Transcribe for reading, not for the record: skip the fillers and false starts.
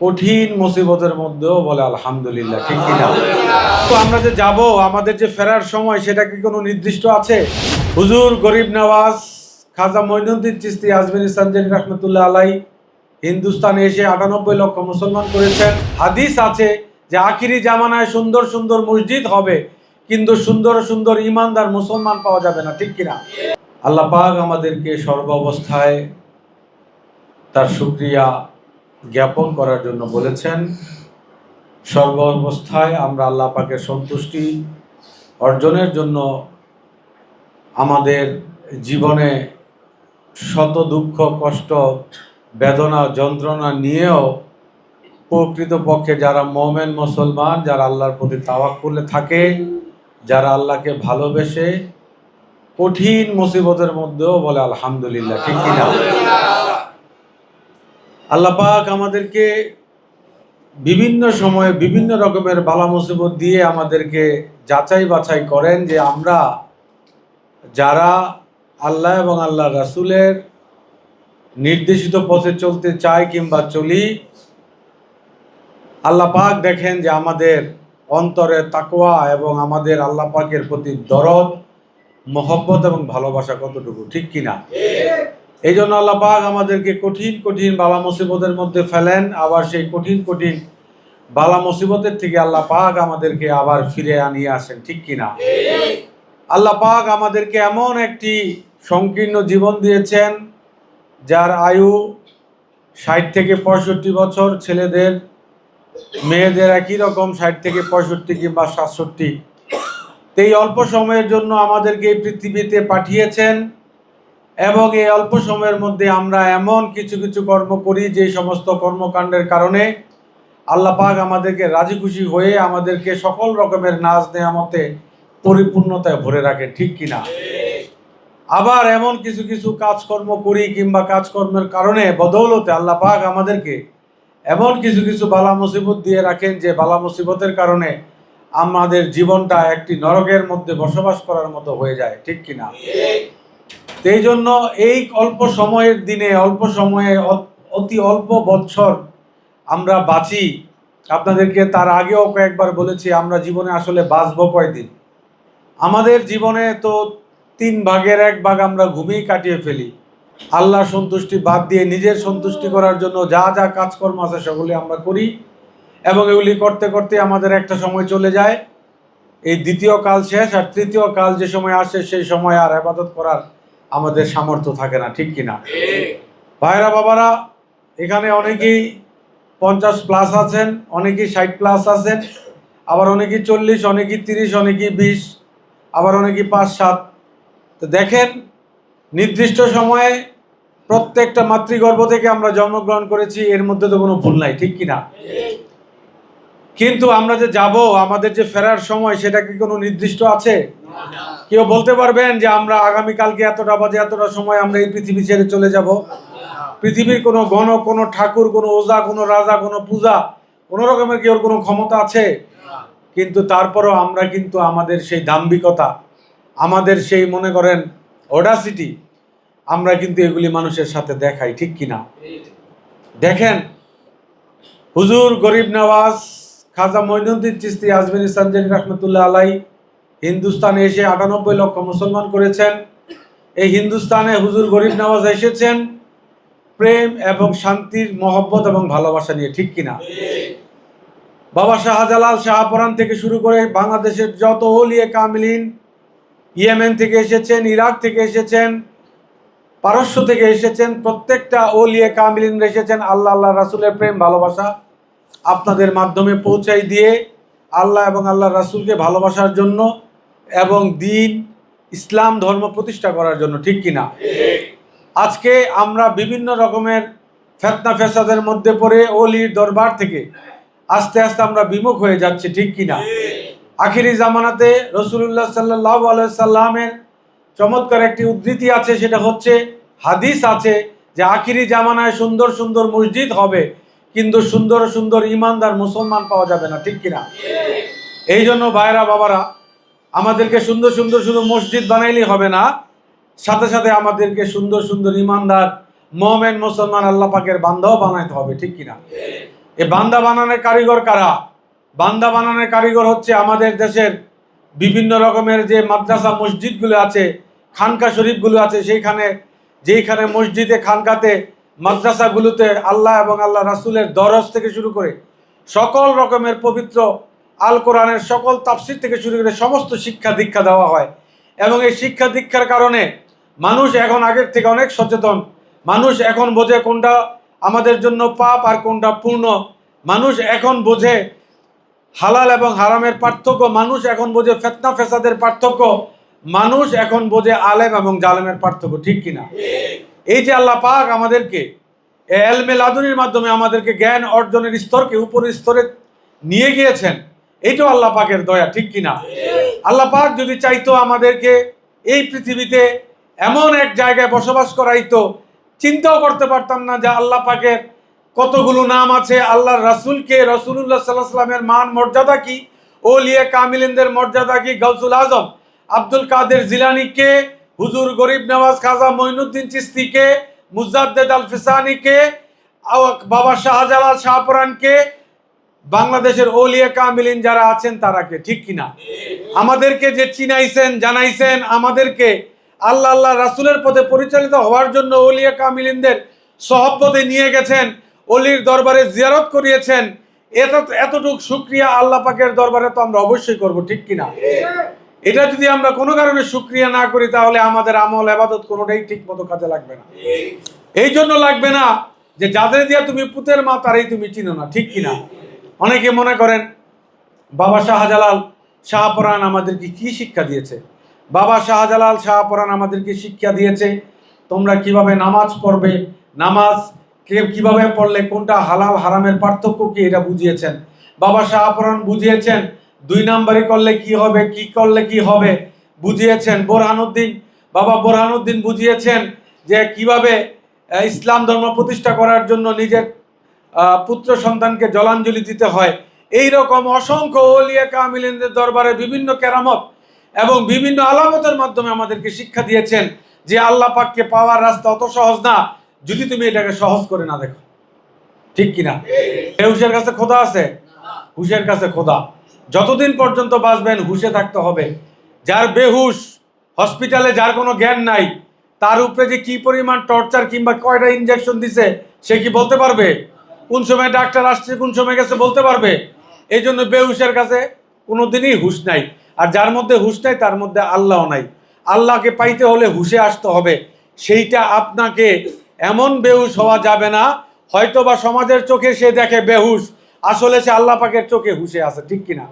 কঠিন মুসিবতের মধ্যেও বলে আলহামদুলিল্লাহ, ঠিক কিনা? তো আমরা যে যাব, আমাদের যে ফেরার সময় সেটা কি কোনো নির্দিষ্ট আছে? হুজুর গরিব নওয়াজ খাজা মঈনুদ্দিন চিশতি আজমিরি সঞ্জানি রহমতুল্লাহ আলাই হিন্দুস্তানে এসে 98 লক্ষ মুসলমান করেছেন। হাদিস আছে যে আখিরি জামানায় সুন্দর সুন্দর মসজিদ হবে, কিন্তু সুন্দর সুন্দর ইমানদার মুসলমান পাওয়া যাবে না, ঠিক কিনা? আল্লাহ পাক আমাদেরকে সর্ব অবস্থায় তার শুকরিয়া জ্ঞাপন করার জন্য বলেছেন। সর্ব অবস্থায় আমরা আল্লাহ পাকের সন্তুষ্টি অর্জনের জন্য আমাদের জীবনে শত দুঃখ কষ্ট বেদনা যন্ত্রণা নিয়েও প্রকৃতপক্ষে যারা মুমিন মুসলমান, যারা আল্লাহর প্রতি তাওয়াক্কুলে থাকে, যারা আল্লাহকে ভালোবেসে কঠিন মুসিবতের মধ্যেও বলে আলহামদুলিল্লাহ, ঠিক কিনা? আল্লাহ পাক আমাদেরকে বিভিন্ন সময়ে বিভিন্ন রকমের বালা মুসিবত দিয়ে আমাদেরকে যাচাই বাছাই করেন যে আমরা যারা আল্লাহ এবং আল্লাহ রাসূলের নির্দেশিত পথে চলতে চাই কিংবা চলি, আল্লাহ পাক দেখেন যে আমাদের অন্তরে তাকওয়া এবং আমাদের আল্লাহ পাকের প্রতি দরদ মহব্বত এবং ভালোবাসা কতটুকু, ঠিক কিনা? এই জন্য আল্লাহ পাক আমাদেরকে কঠিন কঠিন বালা মুসিবতের মধ্যে ফেলেন, আবার সেই কঠিন কঠিন বালা মুসিবতের থেকে আল্লাহ পাক আমাদেরকে আবার ফিরে আনিয়ে আসেন, ঠিক কিনা? আল্লাহ পাক আমাদেরকে এমন একটি সংকীর্ণ জীবন দিয়েছেন যার আয়ু 60 থেকে 65 বছর, ছেলেদের মেয়েদের একই রকম 60 থেকে 65 কিংবা 67। এই অল্প সময়ের জন্য আমাদেরকে এই পৃথিবীতে পাঠিয়েছেন এবং এই অল্প সময়ের মধ্যে আমরা এমন কিছু কিছু কর্ম করি যে সমস্ত কর্মকাণ্ডের কারণে আল্লাহ পাক আমাদেরকে রাজি খুশি হয়ে আমাদেরকে সকল রকমের নাজ নেয়ামতে পরিপূর্ণতায় ভরে রাখে, ঠিক কিনা? আবার এমন কিছু কিছু কাজকর্ম করি কিংবা কাজকর্মের কারণে বদৌলতে আল্লাহ পাক আমাদেরকে এমন কিছু কিছু বালা মুসিবত দিয়ে রাখেন যে বালা মুসিবতের কারণে আমাদের জীবনটা একটি নরকের মধ্যে বসবাস করার মতো হয়ে যায়, ঠিক কিনা? এই জন্য এই অল্প সময়ের দিনে, অল্প সময়ে, অতি অল্প বছর আমরা বাঁচি। আপনাদেরকে তার আগেও কয়েকবার বলেছি আমরা জীবনে আসলে বাঁচবো কয়দিন। আমাদের জীবনে তো 3 ভাগের 1 ভাগ আমরা ঘুমিয়ে কাটিয়ে ফেলি। আল্লাহ সন্তুষ্টি বাদ দিয়ে নিজের সন্তুষ্টি করার জন্য যা যা কাজকর্ম আছে সেগুলি আমরা করি এবং এগুলি করতে করতে আমাদের একটা সময় চলে যায়। এই দ্বিতীয় কাল শেষ, আর তৃতীয় কাল যে সময় আসে সেই সময় আর ইবাদত করার আমাদের সামর্থ্য থাকে না, ঠিক কিনা? ভাইরা বাবারা, এখানে অনেকেই 50+ আছেন, অনেকেই 60+ আছেন, আবার অনেকেই 40, অনেকেই 30, অনেকেই 20, আবার অনেকেই 5-7। তো দেখেন, নির্দিষ্ট সময়ে প্রত্যেকটা মাতৃগর্ভ থেকে আমরা জন্মগ্রহণ করেছি, এর মধ্যে তো কোনো ভুল নাই, ঠিক কিনা? কিন্তু আমরা যে যাব, আমাদের যে ফেরার সময় সেটা কি কোনো নির্দিষ্ট আছে? কেউ বলতে পারবেন যে আমরা আগামীকালকে এতটা বাজে এতটা সময় আমরা এই পৃথিবী ছেড়ে চলে যাব? পৃথিবীর কোনো গণ, কোনো ঠাকুর, কোনো ওজা, কোনো রাজা, কোনো পূজা, কোনো রকমের কি ওর কোনো ক্ষমতা আছে? কিন্তু তারপরও আমরা কিন্তু আমাদের সেই দাম্ভিকতা, আমাদের সেই মনে করেন অডাসিটি, আমরা কিন্তু এগুলি মানুষের সাথে দেখাই, ঠিক কিনা? দেখেন, হুজুর গরিব নওয়াজ খাজা মঈনুদ্দিন চিশতি আজমিরি সঞ্জানি রহমতুল্লাহ আলাই হিন্দুস্তানে এসে 98 লক্ষ মুসলমান করেছেন। এই হিন্দুস্তানে হুজুর গরিব নওয়াজ এসেছেন প্রেম এবং শান্তির মহব্বত এবং ভালোবাসা নিয়ে, ঠিক কিনা? বাবা শাহজালাল শাহপরান থেকে শুরু করে বাংলাদেশের যত ওলিয়ে কামিলিন, ইয়েমেন থেকে এসেছেন, ইরাক থেকে এসেছেন, পারস্য থেকে এসেছেন, প্রত্যেকটা ওলিয়ে কামিলিন এসেছেন আল্লাহ আল্লাহ রাসূলের প্রেম ভালোবাসা আপনাদের মাধ্যমে পৌঁছাই দিয়ে আল্লাহ এবং আল্লাহ রাসূলকে ভালোবাসার জন্য এবং দ্বীন ইসলাম ধর্ম প্রতিষ্ঠা করার জন্য, ঠিক কিনা? আজকে আমরা বিভিন্ন রকমের ফিতনা ফেসাদের মধ্যে পড়ে ওলির দরবার থেকে আস্তে আস্তে আমরা বিমুখ হয়ে যাচ্ছি, ঠিক কিনা? আখিরি জামানাতে রাসূলুল্লাহ সাল্লাল্লাহু আলাইহি সাল্লামের চমৎকার একটি উদ্ধৃতি আছে, সেটা হচ্ছে, হাদিস আছে যে আখিরি জামানায় সুন্দর সুন্দর মসজিদ হবে, কিন্তু সুন্দর সুন্দর ইমানদার মুসলমান পাওয়া যাবে না, ঠিক কিনা? এই জন্য ভাইরা বাবারা, আমাদেরকে সুন্দর সুন্দর শুধু মসজিদ বানাইলেই হবে না, সাথে সাথে আমাদেরকে সুন্দর সুন্দর ইমানদার মুমিন মুসলমান আল্লাহ পাকের বান্দাও বানাইতে হবে, ঠিক কিনা? এ বান্দা বানানোর কারিগর কারা? বান্দা বানানোর কারিগর হচ্ছে আমাদের দেশের বিভিন্ন রকমের যে মাদ্রাসা মসজিদগুলো আছে, খানকা শরীফগুলো আছে, যেইখানে মসজিদে, খানকাতে, মাদ্রাসাগুলোতে আল্লাহ এবং আল্লাহ রাসূলের দরজ থেকে শুরু করে সকল রকমের পবিত্র আল কোরআনের সকল তাফসির থেকে শুরু করে সমস্ত শিক্ষা দীক্ষা দেওয়া হয়। এবং এই শিক্ষা দীক্ষার কারণে মানুষ এখন আগের থেকে অনেক সচেতন। মানুষ এখন বোঝে কোনটা আমাদের জন্য পাপ আর কোনটা পূর্ণ। মানুষ এখন বোঝে হালাল এবং হারামের পার্থক্য। মানুষ এখন বোঝে ফিতনা ফেসাদের পার্থক্য। মানুষ এখন বোঝে আলেম এবং জালেমের পার্থক্য। ঠিক কিনা? এই যে আল্লাহ পাক আমাদেরকে এলমে লাদুনির মাধ্যমে আমাদেরকে জ্ঞান অর্জনের স্তরকে উপরের স্তরে নিয়ে গিয়েছেন, এইটাও আল্লাহ পাকের দয়া। ঠিক কিনা? আল্লাহ পাক যদি চাইতো আমাদেরকে এই পৃথিবীতে এমন এক জায়গায় বসবাস করাইতো, চিন্তাও করতে পারতাম না যে আল্লাহ পাকের কতগুলো নাম আছে, আল্লাহর রাসূলকে, রাসূলুল্লাহ সাল্লাল্লাহু আলাইহি ওয়াসাল্লামের মান মর্যাদা কি, ওলিয়া কামিলিনদের মর্যাদা কি, গাউসুল আজম আব্দুল কাদের জিলানীকে, হুজুর গরিব নওয়াজ খাজা মঈনুদ্দিন চিশতিকে, মুজাদ্দেদ আল ফিসানিকে, বাবা শাহজালাল শাহপরানকে, বাংলাদেশের ওলিয়া কামিলিন যারা আছেন তারাকে। ঠিক কিনা? আমাদেরকে যে চিনাইছেন, জানাইছেন, আমাদেরকে আল্লাহ আল্লাহ রাসূলের পথে পরিচালিত হওয়ার জন্য ওলিয়া কামিলিনদের সহবতে নিয়ে গেছেন, অলির দরবারে জিয়ারত করিয়েছেন, এতটুক শুকরিয়া আল্লাহ পাকের দরবারে তো আমরা অবশ্যই করব। ঠিক কিনা? এটা যদি আমরা কোনো কারণে শুকরিয়া না করি তাহলে আমাদের আমল ইবাদত কোনোটাই ঠিক মতো কাজে লাগবে না। এই জন্য লাগবে না যে যাদের দিয়া তুমি পুতের মা তারাই তুমি চিনো না। ঠিক কিনা? অনেকে মনে করেন বাবা শাহজালাল শাহপরান আমাদেরকে কি শিক্ষা দিয়েছে? বাবা শাহজালাল শাহপরান আমাদেরকে শিক্ষা দিয়েছে তোমরা কিভাবে নামাজ পড়বে, নামাজ কিভাবে পড়লে কোনটা হালাল হারামের পার্থক্য কি, এটা বুঝিয়েছেন। বাবা শাহপরান বুঝিয়েছেন 2 নাম্বারি করলে কি হবে, কি করলে কি হবে বুঝিয়েছেন। বাবা বোরহানুদ্দিন বুঝিয়েছেন যে কিভাবে ইসলাম ধর্ম প্রতিষ্ঠা করার জন্য নিজের পুত্র সন্তানকে জলাঞ্জলি দিতে হয়। এই রকম অসংখ্য ওলিয়া কামিলিনদের দরবারে বিভিন্ন কেরামত এবং বিভিন্ন আলামতের মাধ্যমে আমাদেরকে শিক্ষা দিয়েছেন যে আল্লাহ পাককে পাওয়ার রাস্তা অত সহজ না যদি তুমি এটাকে সহজ করে না দেখো। ঠিক কিনা? বেহুশের কাছে খোদা আছে? হুশের কাছে খোদা। যতদিন পর্যন্ত বাঁচবেন হুশে থাকতে হবে। যার বেহুশ, হসপিটালে যার কোনো জ্ঞান নাই, তার উপরে যে কি পরিমাণ টর্চার কিংবা কয়টা ইনজেকশন দিছে সে কি বলতে পারবে? কোন সময় ডাক্তার আসছে, কোন সময় গেছে বলতে পারবে? এই জন্য বেহুশের কাছে কোনোদিনই হুশ নাই। আর যার মধ্যে হুশ নাই তার মধ্যে আল্লাহ নাই। আল্লাহকে পাইতে হলে হুশে আসতে হবে। সেইটা আপনাকে এমন বেহুশ হওয়া যাবে না হয়তো বা সমাজের চোখে সে দেখে বেহুশ, আসলে সে আল্লাহ পাকের চোখে হুশে আছে। ঠিক কিনা?